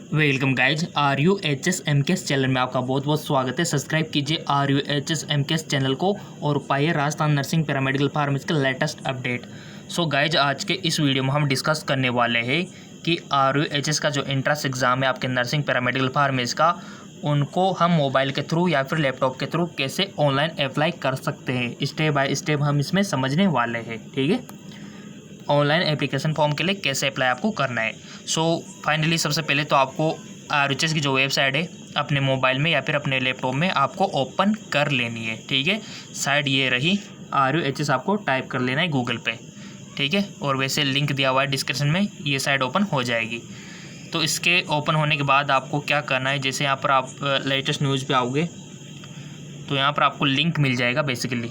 Welcome guys RUHSMKS channel में आपका बहुत बहुत स्वागत है। सब्सक्राइब कीजिए RUHSMKS चैनल को और पाइए राजस्थान नर्सिंग पैरामेडिकल फार्मेसी का लेटेस्ट अपडेट। सो गाइज आज के इस वीडियो में हम डिस्कस करने वाले हैं कि RUHS का जो एंट्रेंस एग्ज़ाम है आपके नर्सिंग पैरामेडिकल फार्मेसी का, उनको हम मोबाइल के थ्रू या फिर लैपटॉप के थ्रू कैसे ऑनलाइन अप्लाई कर सकते हैं। स्टेप बाय स्टेप हम इसमें समझने वाले हैं। ठीक है, ऑनलाइन एप्लीकेशन फॉर्म के लिए कैसे अप्लाई आपको करना है। सो फाइनली सबसे पहले तो आपको RUHS की जो वेबसाइट है अपने मोबाइल में या फिर अपने लैपटॉप में आपको ओपन कर लेनी है। ठीक है, साइट ये रही, RUHS आपको टाइप कर लेना है गूगल पे। ठीक है, और वैसे लिंक दिया हुआ है डिस्क्रिप्शन में, ये साइट ओपन हो जाएगी। तो इसके ओपन होने के बाद आपको क्या करना है, जैसे यहाँ पर आप लेटेस्ट न्यूज़ पे आओगे तो यहाँ पर आपको लिंक मिल जाएगा बेसिकली।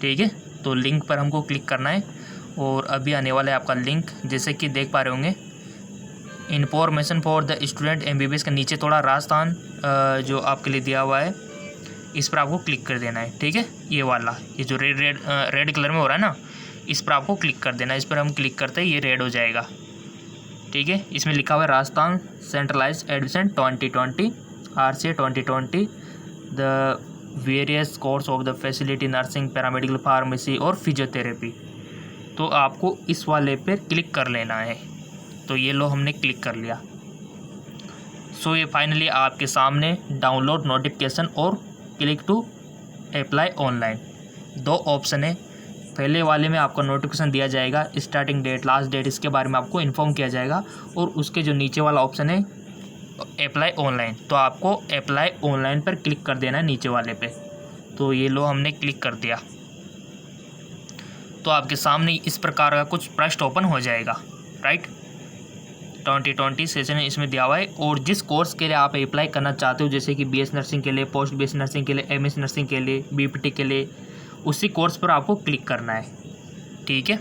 ठीक है, तो लिंक पर हमको क्लिक करना है और अभी आने वाला है आपका लिंक, जैसे कि देख पा रहे होंगे, information for the student MBBS के नीचे थोड़ा राजस्थान जो आपके लिए दिया हुआ है, इस पर आपको क्लिक कर देना है। ठीक है, ये वाला, ये जो रेड कलर में हो रहा है ना, इस पर आपको क्लिक कर देना है। इस पर हम क्लिक करते ही ये रेड हो जाएगा। ठीक है, इसमें लिखा हुआ है Rajasthan centralise admission 2020 RCA 2020 the various course of the facility nursing paramedical pharmacy और फिजियोथेरेपी। तो आपको इस वाले पे क्लिक कर लेना है। तो ये लो, हमने क्लिक कर लिया। सो ये फाइनली आपके सामने डाउनलोड नोटिफिकेशन और क्लिक टू अप्लाई ऑनलाइन दो ऑप्शन है। पहले वाले में आपका नोटिफिकेशन दिया जाएगा, स्टार्टिंग डेट, लास्ट डेट, इसके बारे में आपको इन्फॉर्म किया जाएगा। और उसके जो नीचे वाला ऑप्शन है अप्लाई ऑनलाइन, तो आपको अप्लाई ऑनलाइन पर क्लिक कर देना है नीचे वाले पे। तो ये लो, हमने क्लिक कर दिया। तो आपके सामने इस प्रकार का कुछ पृष्ठ ओपन हो जाएगा। राइट, 2020 सेशन इसमें दिया हुआ है और जिस कोर्स के लिए आप अप्लाई करना चाहते हो, जैसे कि BS नर्सिंग के लिए, पोस्ट BS नर्सिंग के लिए, MS नर्सिंग के लिए, BPT के लिए, उसी कोर्स पर आपको क्लिक करना है। ठीक है,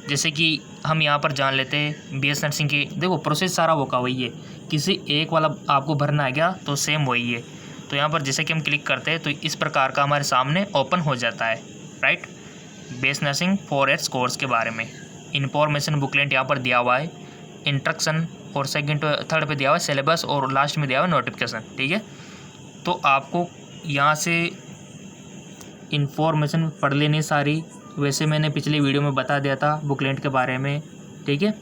जैसे कि हम यहाँ पर जान लेते हैं BS नर्सिंग की। देखो प्रोसेस सारा वो का वही है, किसी एक वाला आपको भरना है क्या तो सेम वही है। तो यहाँ पर जैसे कि हम क्लिक करते हैं तो इस प्रकार का हमारे सामने ओपन हो जाता है। Right, BS nursing 4 years course के बारे में इंफॉर्मेशन बुकलेट यहाँ पर दिया हुआ है, इंस्ट्रक्शन, और सेकंड थर्ड पे दिया हुआ है सिलेबस, और लास्ट में दिया हुआ है नोटिफिकेशन। ठीक है, तो आपको यहाँ से इंफॉर्मेशन पढ़ लेनी सारी। वैसे मैंने पिछली वीडियो में बता दिया था बुकलेट के बारे में। ठीक है,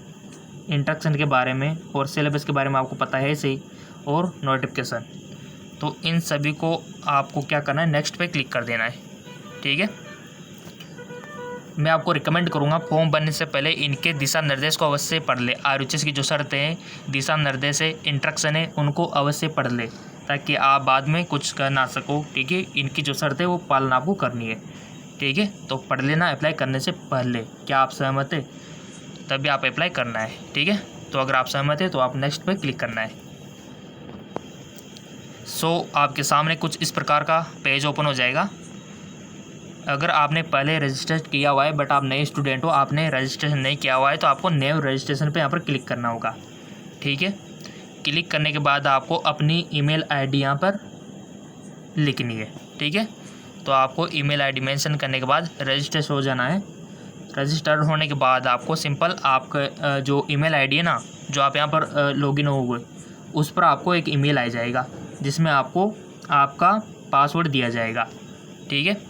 इंस्ट्रक्शन के बारे में और सिलेबस के बारे में आपको पता है सही, और नोटिफिकेशन। तो इन सभी को आपको क्या करना है, नेक्स्ट पे क्लिक कर देना है। ठीक है, मैं आपको रिकमेंड करूंगा फॉर्म भरने से पहले इनके दिशा निर्देश को अवश्य पढ़ ले। RUHS की जो शर्तें हैं, दिशा निर्देश है, इंस्ट्रक्शन है, उनको अवश्य पढ़ ले ताकि आप बाद में कुछ कर ना सको। ठीक है, इनकी जो शर्तें वो पालना आपको करनी है। ठीक है, तो पढ़ लेना अप्लाई करने से पहले। क्या आप सहमत है? तभी आप अप्लाई करना है। ठीक है, तो अगर आप सहमत है तो आप नेक्स्ट पे क्लिक करना है। सो आपके सामने कुछ इस प्रकार का पेज ओपन हो जाएगा। अगर आपने पहले रजिस्टर किया हुआ है बट आप नए स्टूडेंट हो, आपने रजिस्ट्रेशन नहीं किया हुआ है, तो आपको न्यू रजिस्ट्रेशन पे यहाँ पर क्लिक करना होगा। ठीक है, क्लिक करने के बाद आपको अपनी ईमेल ID यहाँ पर लिखनी है। ठीक है, तो आपको ईमेल ID मेंशन करने के बाद रजिस्टर हो जाना है। रजिस्टर्ड होने के बाद आपको सिंपल आपका जो ईमेल ID है ना, जो आप यहाँ पर लॉगिन हो गए, उस पर आपको एक ईमेल आ जाएगा जिसमें आपको आपका पासवर्ड दिया जाएगा। ठीक है,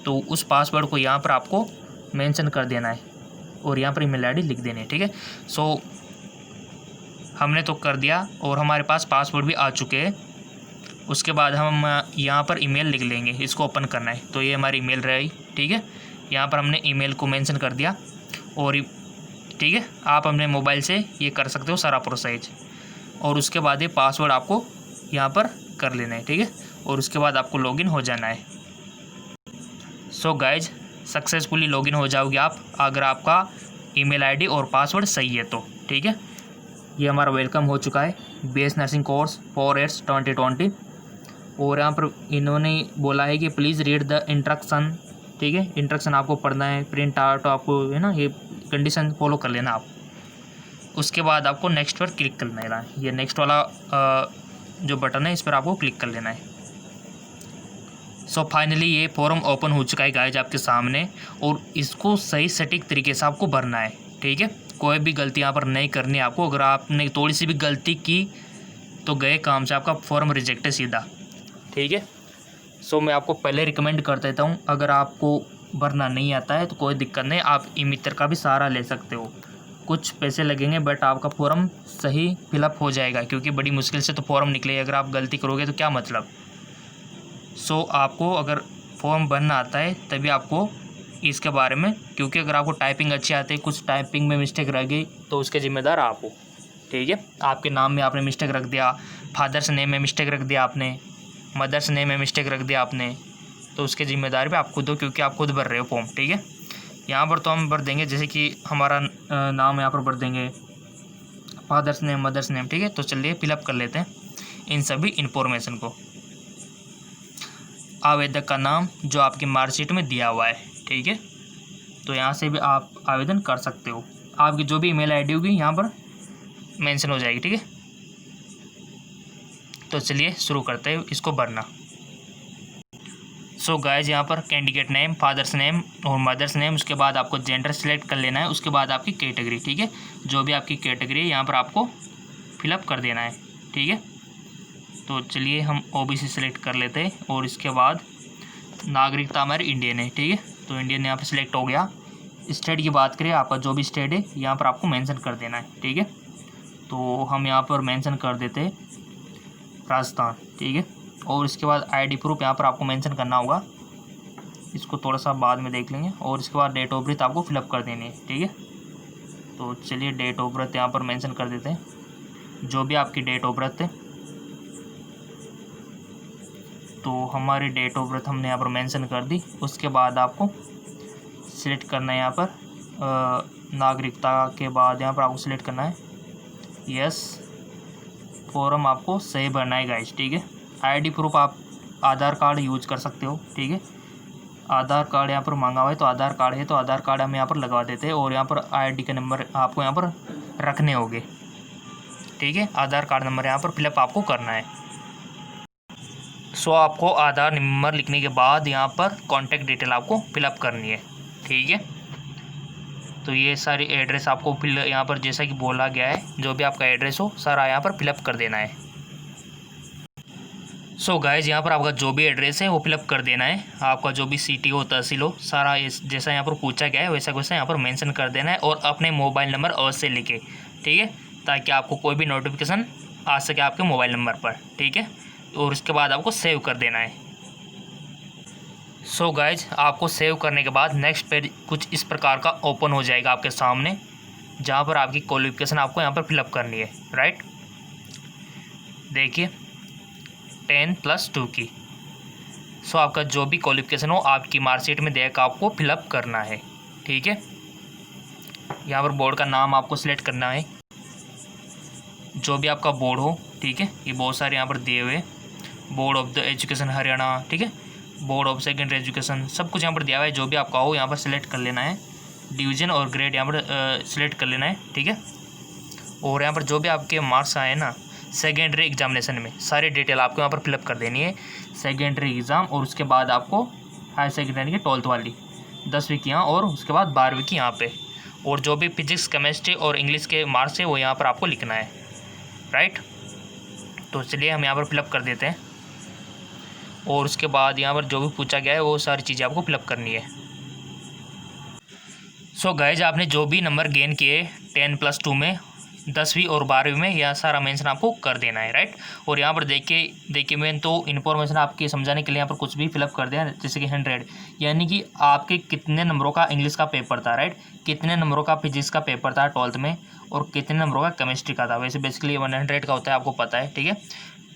तो उस पासवर्ड को यहाँ पर आपको मेंशन कर देना है और यहाँ पर ईमेल ID लिख देनी है। ठीक है, सो हमने तो कर दिया और हमारे पास पासवर्ड भी आ चुके हैं। उसके बाद हम यहाँ पर ईमेल लिख लेंगे, इसको ओपन करना है। तो ये हमारी ईमेल रही। ठीक है, यहाँ पर हमने ईमेल को मेंशन कर दिया और ठीक है, आप अपने मोबाइल से ये कर सकते हो सारा प्रोसेस। और उसके बाद ये पासवर्ड आपको यहाँ पर कर लेना है। ठीक है, और उसके बाद आपको लॉगिन हो जाना है। सो गाइज, सक्सेसफुली लॉगिन हो जाओगे आप अगर आपका ईमेल ID और पासवर्ड सही है तो। ठीक है, ये हमारा वेलकम हो चुका है BS नर्सिंग कोर्स 4 इयर्स 2020। और यहाँ पर इन्होंने बोला है कि प्लीज़ रीड द इंस्ट्रक्शन। ठीक है, इंस्ट्रक्शन आपको पढ़ना है, प्रिंट आउट आपको है ना, ये कंडीशन फॉलो कर लेना आप। उसके बाद आपको नेक्स्ट पर क्लिक कर लेना है। ये नेक्स्ट वाला जो बटन है, इस पर आपको क्लिक कर लेना है। सो फाइनली ये फॉर्म ओपन हो चुका है गाइज आपके सामने, और इसको सही सटीक तरीके से आपको भरना है। ठीक है, कोई भी गलती यहाँ पर नहीं करनी है आपको। अगर आपने थोड़ी सी भी गलती की तो गए काम से, आपका फॉर्म रिजेक्ट है सीधा, ठीक है। सो मैं आपको पहले रिकमेंड कर देता हूँ, अगर आपको भरना नहीं आता है तो कोई दिक्कत नहीं, आप ई मित्र का भी सहारा ले सकते हो। कुछ पैसे लगेंगे बट आपका फॉर्म सही फिलअप हो जाएगा, क्योंकि बड़ी मुश्किल से तो फॉर्म निकले, अगर आप गलती करोगे तो क्या मतलब। सो आपको अगर फॉर्म भरना आता है तभी आपको इसके बारे में, क्योंकि अगर आपको टाइपिंग अच्छी आती है, कुछ टाइपिंग में मिस्टेक रह गई तो उसके ज़िम्मेदार आप हो, ठीक है। आपके नाम में आपने मिस्टेक रख दिया, फादर्स नेम में मिस्टेक रख दिया आपने, मदर्स नेम में मिस्टेक रख दिया आपने, तो उसके ज़िम्मेदार भी आप खुद हो, क्योंकि आप खुद भर रहे हो फॉर्म, ठीक है। यहाँ पर तो हम भर देंगे, जैसे कि हमारा नाम यहाँ पर भर देंगे, फादर्स नेम, मदर्स नेम, ठीक है। तो चलिए फिलअप कर लेते हैं इन सभी इन्फॉर्मेशन को। आवेदक का नाम जो आपकी मार्कशीट में दिया हुआ है, ठीक है। तो यहाँ से भी आप आवेदन कर सकते हो, आपकी जो भी ईमेल आईडी होगी यहाँ पर मेंशन हो जाएगी, ठीक है। तो चलिए शुरू करते हैं इसको भरना। सो गाइज यहाँ पर कैंडिडेट नेम, फादर्स नेम और मदर्स नेम, उसके बाद आपको जेंडर सेलेक्ट कर लेना है, उसके बाद आपकी कैटेगरी, ठीक है। जो भी आपकी कैटेगरी है यहाँ पर आपको फिलअप कर देना है, ठीक है। तो चलिए हम ओबीसी सेलेक्ट कर लेते हैं, और इसके बाद नागरिकता हमारी इंडियन है, ठीक है। तो इंडियन यहाँ पर सिलेक्ट हो गया। स्टेट की बात करें, आपका जो भी स्टेट है यहाँ पर आपको मेंशन कर देना है, ठीक है। तो हम यहाँ पर मेंशन कर देते हैं राजस्थान, ठीक है। और इसके बाद आईडी प्रूफ यहाँ पर आपको मेंशन करना होगा, इसको थोड़ा सा बाद में देख लेंगे। और इसके बाद डेट ऑफ बर्थ आपको फिलअप कर देनी है, ठीक है। तो चलिए डेट ऑफ बर्थ यहाँ पर मेंशन कर देते हैं, जो भी आपकी डेट ऑफ बर्थ है। तो हमारी डेट ऑफ बर्थ हमने यहाँ पर मेंशन कर दी। उसके बाद आपको सिलेक्ट करना है यहाँ पर नागरिकता के बाद यहाँ पर आपको सिलेक्ट करना है यस। फॉर्म आपको सही भरना है गाइस, ठीक है। आईडी प्रूफ आप आधार कार्ड यूज कर सकते हो, ठीक है। आधार कार्ड यहाँ पर मांगा हुआ है, तो आधार कार्ड है तो आधार कार्ड हम यहाँ पर लगा देते हैं, और यहाँ पर आईडी के नंबर आपको यहाँ पर रखने होंगे, ठीक है। आधार कार्ड नंबर यहाँ पर फिलअप आपको करना है। सो आपको आधार नंबर लिखने के बाद यहाँ पर कॉन्टैक्ट डिटेल आपको फिलअप करनी है, ठीक है। तो ये सारी एड्रेस आपको फिल यहाँ पर जैसा कि बोला गया है, जो भी आपका एड्रेस हो सारा यहाँ पर फिलअप कर देना है। सो गाइज यहाँ पर आपका जो भी एड्रेस है वो फिलअप कर देना है। आपका जो भी सिटी हो, तहसील हो, सारा जैसा यहाँ पर पूछा गया है वैसा वैसा यहाँ पर मेंशन कर देना है, और अपने मोबाइल नंबर अवश्य लिखे, ठीक है, ताकि आपको कोई भी नोटिफिकेशन आ सके आपके मोबाइल नंबर पर, ठीक है। और उसके बाद आपको सेव कर देना है। सो गाइज आपको सेव करने के बाद नेक्स्ट पेज कुछ इस प्रकार का ओपन हो जाएगा आपके सामने, जहाँ पर आपकी क्वालिफिकेशन आपको यहाँ पर फिलअप करनी है, राइट। देखिए 10+2 की। सो आपका जो भी क्वालिफिकेशन हो आपकी मार्कशीट में देख आपको फिलअप करना है, ठीक है। यहाँ पर बोर्ड का नाम आपको सिलेक्ट करना है, जो भी आपका बोर्ड हो, ठीक है। ये बहुत सारे यहाँ पर दिए हुए, board of the education Haryana, ठीक है, बोर्ड ऑफ सेकेंडरी एजुकेशन, सब कुछ यहाँ पर दिया हुआ है। जो भी आपका हो यहाँ पर सिलेक्ट कर लेना है, डिवीज़न और ग्रेड यहाँ पर सिलेक्ट कर लेना है, ठीक है। और यहाँ पर जो भी आपके मार्क्स आए ना सेकेंडरी एग्जामिनेशन में, सारी डिटेल आपको यहाँ पर फिलअप कर देनी है, सेकेंडरी एग्ज़ाम, और उसके बाद आपको हायर सेकेंडरी की 12th वाली 10वीं की यहाँ, और उसके बाद 12वीं की यहाँ पे। और जो भी फिजिक्स, केमिस्ट्री और इंग्लिश के मार्क्स है वो यहाँ पर आपको लिखना है, राइट। तो चलिए हम यहाँ पर फिलअप कर देते हैं, और उसके बाद यहाँ पर जो भी पूछा गया है वो सारी चीज़ें आपको फिलअप करनी है। सो गाइज आपने जो भी नंबर गेन किए 10+2 में, 10वीं और 12वीं में, यह सारा मेंशन आपको कर देना है, राइट। और यहाँ पर देखिए मैं तो इन्फॉर्मेशन आपके समझाने के लिए यहाँ पर कुछ भी फिलअप कर दिया, जैसे कि 100, यानी कि आपके कितने नंबरों का इंग्लिश का पेपर था, राइट, कितने नंबरों का फिजिक्स का पेपर था 12th में, और कितने नंबरों का केमिस्ट्री का था। वैसे बेसिकली 100 का होता है, आपको पता है, ठीक है।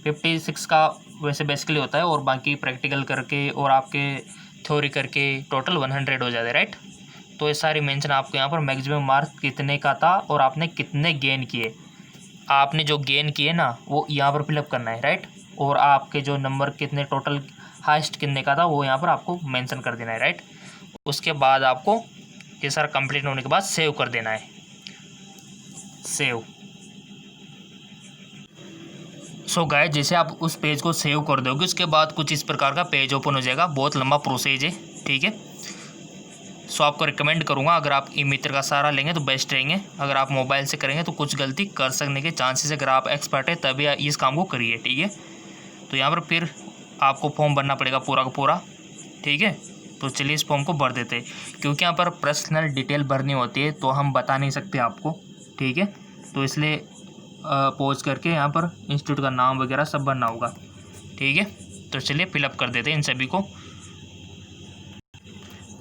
56 का वैसे बेसिकली होता है, और बाकी प्रैक्टिकल करके और आपके थ्योरी करके टोटल 100 हो जाते हैं, राइट। तो ये सारी मेंशन आपको यहाँ पर मैक्सिमम मार्क्स कितने का था और आपने कितने गेन किए, आपने जो गेन किए ना वो यहाँ पर फिलअप करना है, राइट। और आपके जो नंबर कितने टोटल हाईएस्ट कितने का था वो यहाँ पर आपको मेंशन कर देना है, राइट। उसके बाद आपको ये सारा कंप्लीट होने के बाद सेव कर देना है, सेव। सो गाइस जैसे आप उस पेज को सेव कर दोगे उसके बाद कुछ इस प्रकार का पेज ओपन हो जाएगा, बहुत लंबा प्रोसेस है, ठीक है। सो आपको रिकमेंड करूँगा, अगर आप ई मित्र का सहारा लेंगे तो बेस्ट रहेंगे। अगर आप मोबाइल से करेंगे तो कुछ गलती कर सकने के चांसेस, अगर आप एक्सपर्ट है तभी इस काम को करिए, ठीक है। तो यहाँ पर फिर आपको फॉर्म भरना पड़ेगा पूरा का पूरा, ठीक है। तो चलिए इस फॉर्म को भर देते हैं, क्योंकि यहाँ पर पर्सनल डिटेल भरनी होती है तो हम बता नहीं सकते आपको, ठीक है। तो इसलिए पॉज करके यहाँ पर इंस्टीट्यूट का नाम वगैरह सब भरना होगा, ठीक है। तो चलिए फिलअप कर देते हैं इन सभी को।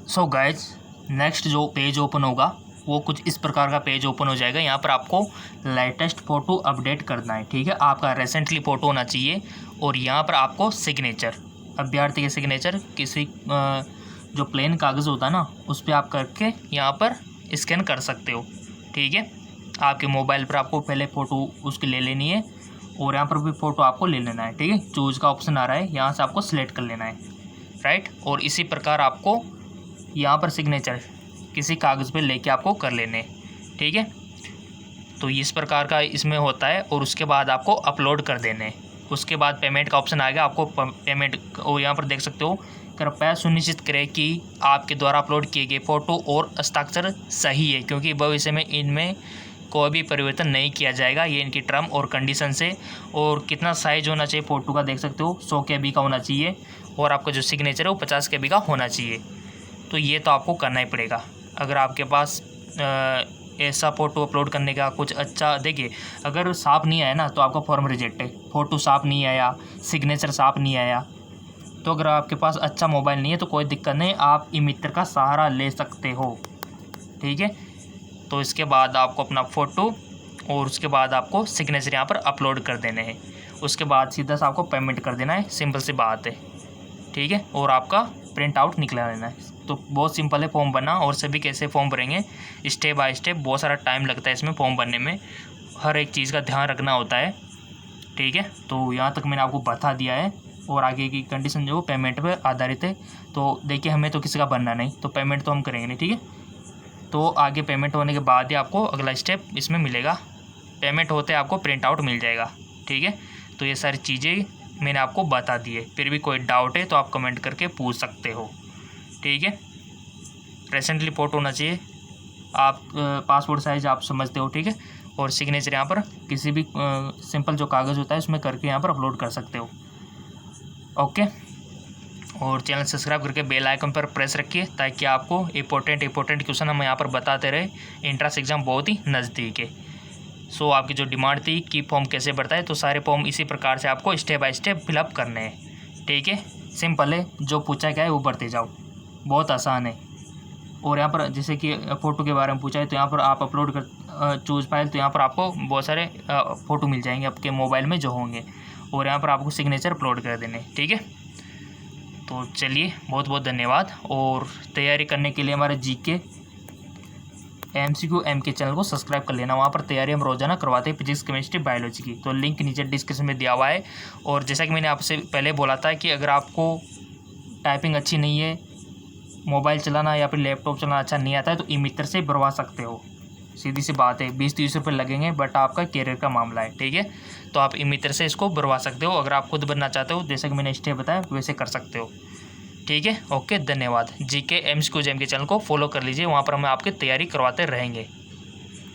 सो गाइज, नेक्स्ट जो पेज ओपन होगा वो कुछ इस प्रकार का पेज ओपन हो जाएगा। यहाँ पर आपको लेटेस्ट फ़ोटो अपडेट करना है, ठीक है। आपका रिसेंटली फ़ोटो होना चाहिए और यहाँ पर आपको सिग्नेचर, अभ्यर्थी के सिग्नेचर किसी जो प्लेन कागज़ होता है ना उस पर आप करके यहाँ पर स्कैन कर सकते हो, ठीक है। आपके मोबाइल पर आपको पहले फ़ोटो उसकी ले लेनी है और यहाँ पर भी फ़ोटो आपको ले लेना है, ठीक है। चूज़ का ऑप्शन आ रहा है, यहाँ से आपको सिलेक्ट कर लेना है, राइट। और इसी प्रकार आपको यहाँ पर सिग्नेचर किसी कागज़ पे लेके आपको कर लेने, ठीक है। तो इस प्रकार का इसमें होता है और उसके बाद आपको अपलोड कर देने। उसके बाद पेमेंट का ऑप्शन आएगा, आपको पेमेंट, और यहाँ पर देख सकते हो, कृपया सुनिश्चित करें कि आपके द्वारा अपलोड किए गए फ़ोटो और हस्ताक्षर सही है, क्योंकि भविष्य में इनमें कोई भी परिवर्तन नहीं किया जाएगा। ये इनकी टर्म और कंडीशन से। और कितना साइज़ होना चाहिए फ़ोटो का देख सकते हो, 100 KB का होना चाहिए और आपका जो सिग्नेचर है वो 50 KB का होना चाहिए। तो ये तो आपको करना ही पड़ेगा। अगर आपके पास ऐसा फ़ोटो अपलोड करने का कुछ अच्छा, देखिए अगर साफ़ नहीं आया ना तो आपका फॉर्म रिजेक्ट है। फ़ोटो साफ़ नहीं आया, सिग्नेचर साफ़ नहीं आया, तो अगर आपके पास अच्छा मोबाइल नहीं है तो कोई दिक्कत नहीं, आप ई मित्र का सहारा ले सकते हो, ठीक है। तो इसके बाद आपको अपना फ़ोटो और उसके बाद आपको सिग्नेचर यहाँ पर अपलोड कर देने हैं। उसके बाद सीधा सा आपको पेमेंट कर देना है, सिंपल सी बात है, ठीक है। और आपका प्रिंट आउट निकला लेना है। तो बहुत सिंपल है फॉर्म भरना। और सभी कैसे फॉर्म भरेंगे स्टेप बाय स्टेप, बहुत सारा टाइम लगता है इसमें फॉर्म भरने में, हर एक चीज़ का ध्यान रखना होता है, ठीक है। तो यहाँ तक मैंने आपको बता दिया है और आगे की कंडीशन जो पेमेंट पर आधारित है। तो देखिए हमें तो किसी का भरना नहीं, तो पेमेंट तो हम करेंगे नहीं, ठीक है। तो आगे पेमेंट होने के बाद ही आपको अगला स्टेप इसमें मिलेगा। पेमेंट होते आपको प्रिंट आउट मिल जाएगा, ठीक है। तो ये सारी चीज़ें मैंने आपको बता दी है। फिर भी कोई डाउट है तो आप कमेंट करके पूछ सकते हो, ठीक है। रिसेंटली फ़ोटो होना चाहिए, आप पासपोर्ट साइज़ आप समझते हो, ठीक है। और सिग्नेचर यहाँ पर किसी भी सिंपल जो कागज़ होता है उसमें करके यहाँ पर अपलोड कर सकते हो, ओके। और चैनल सब्सक्राइब करके बेल आइकन पर प्रेस रखिए ताकि आपको इंपॉर्टेंट क्वेश्चन हम यहाँ पर बताते रहे। एंट्रेंस एग्ज़ाम बहुत ही नज़दीक है। सो आपकी जो डिमांड थी कि फॉर्म कैसे भरता है, तो सारे फॉर्म इसी प्रकार से आपको स्टेप बाय स्टेप फिलअप करने हैं, ठीक है। सिंपल है, जो पूछा गया है वो भरते जाओ, बहुत आसान है। और यहाँ पर जैसे कि फ़ोटो के बारे में पूछा है तो यहाँ पर आप अपलोड कर चूज़ फाइल, तो यहाँ पर आपको बहुत सारे फ़ोटो मिल जाएंगे आपके मोबाइल में जो होंगे, और यहाँ पर आपको सिग्नेचर अपलोड कर देने, ठीक है। तो चलिए बहुत बहुत धन्यवाद। और तैयारी करने के लिए हमारे GK MCQ MK चैनल को सब्सक्राइब कर लेना। वहाँ पर तैयारी हम रोजाना करवाते हैं फिजिक्स, केमिस्ट्री, बायोलॉजी की। तो लिंक नीचे डिस्क्रिप्शन में दिया हुआ है। और जैसा कि मैंने आपसे पहले बोला था कि अगर आपको टाइपिंग अच्छी नहीं है, मोबाइल चलाना या फिर लैपटॉप चलाना अच्छा नहीं आता है, तो ई मित्र से भरवा सकते हो। सीधी सी बात है, 20-30 रुपये लगेंगे, बट आपका कैरियर का मामला है, ठीक है। तो आप ई मित्र से इसको भरवा सकते हो। अगर आप खुद बनना चाहते हो, जैसा कि मैंने स्टेप बताया वैसे कर सकते हो, ठीक है। ओके, धन्यवाद। GK MCQ के चैनल को फॉलो कर लीजिए, वहाँ पर हम आपकी तैयारी करवाते रहेंगे।